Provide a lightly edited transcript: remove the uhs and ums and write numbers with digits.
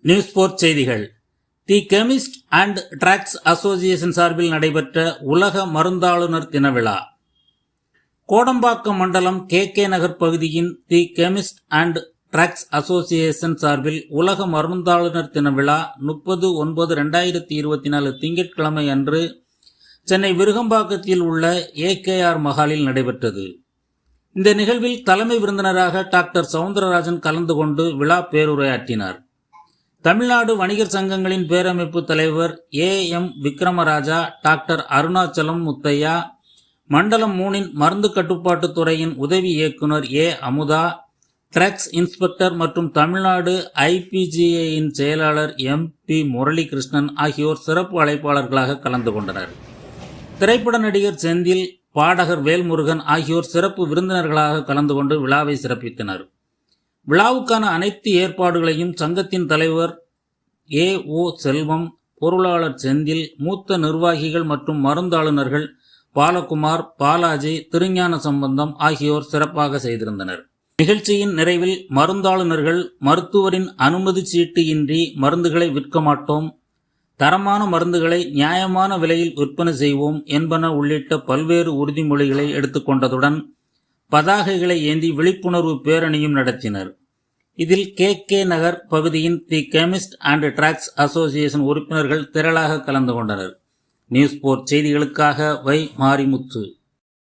News board செய்திகள். தி chemist and drugs association சார்பில் நடைபெற்ற உலக மருந்தாளுநர் தின விழா. கோடம்பாக்கம் மண்டலம் கே நகர் பகுதியின் தி கெமிஸ்ட் அண்ட் ட்ரக்ஸ் அசோசியேஷன் சார்பில் உலக மருந்தாளுநர் தின விழா 30/9/2024 திங்கட்கிழமை அன்று சென்னை விருகம்பாக்கத்தில் உள்ள AKR மஹாலில் நடைபெற்றது. இந்த நிகழ்வில் தலைமை விருந்தினராக டாக்டர் சவுந்தரராஜன் கலந்து கொண்டு விழா பேருரையாற்றினார். தமிழ்நாடு வணிகர் சங்கங்களின் பேரமைப்பு தலைவர் AM விக்ரமராஜா, டாக்டர் அருணாச்சலம் முத்தையா, மண்டலம் 3 மருந்து கட்டுப்பாட்டு துறையின் உதவி இயக்குனர் அமுதா, ட்ரக்ஸ் இன்ஸ்பெக்டர் மற்றும் தமிழ்நாடு IPGAயின் செயலாளர் MP முரளிகிருஷ்ணன் ஆகியோர் சிறப்பு அழைப்பாளர்களாக கலந்து கொண்டனர். திரைப்பட நடிகர் செந்தில், பாடகர் வேல்முருகன் ஆகியோர் சிறப்பு விருந்தினர்களாக கலந்து கொண்டு விழாவை சிறப்பித்தனர். விழாவுக்கான அனைத்து ஏற்பாடுகளையும் சங்கத்தின் தலைவர் AO செல்வம், பொருளாளர் செந்தில், மூத்த நிர்வாகிகள் மற்றும் மருந்தாளுநர்கள் பாலகுமார், பாலாஜி, திருஞான சம்பந்தம் ஆகியோர் சிறப்பாக செய்திருந்தனர். நிகழ்ச்சியின் நிறைவில் மருந்தாளுநர்கள் மருத்துவரின் அனுமதி சீட்டு இன்றி மருந்துகளை விற்க மாட்டோம், தரமான மருந்துகளை நியாயமான விலையில் விற்பனை செய்வோம் என்பன உள்ளிட்ட பல்வேறு உறுதிமொழிகளை எடுத்துக்கொண்டதுடன் பதாகைகளை ஏந்தி விழிப்புணர்வு பேரணியும் நடத்தினர். இதில் KK நகர் பகுதியின் தி கெமிஸ்ட் அண்ட் ட்ரக்ஸ் அசோசியேஷன் உறுப்பினர்கள் திரளாக கலந்து கொண்டனர். நியூஸ் போர்ட் செய்திகளுக்காக வை மாரிமுத்து.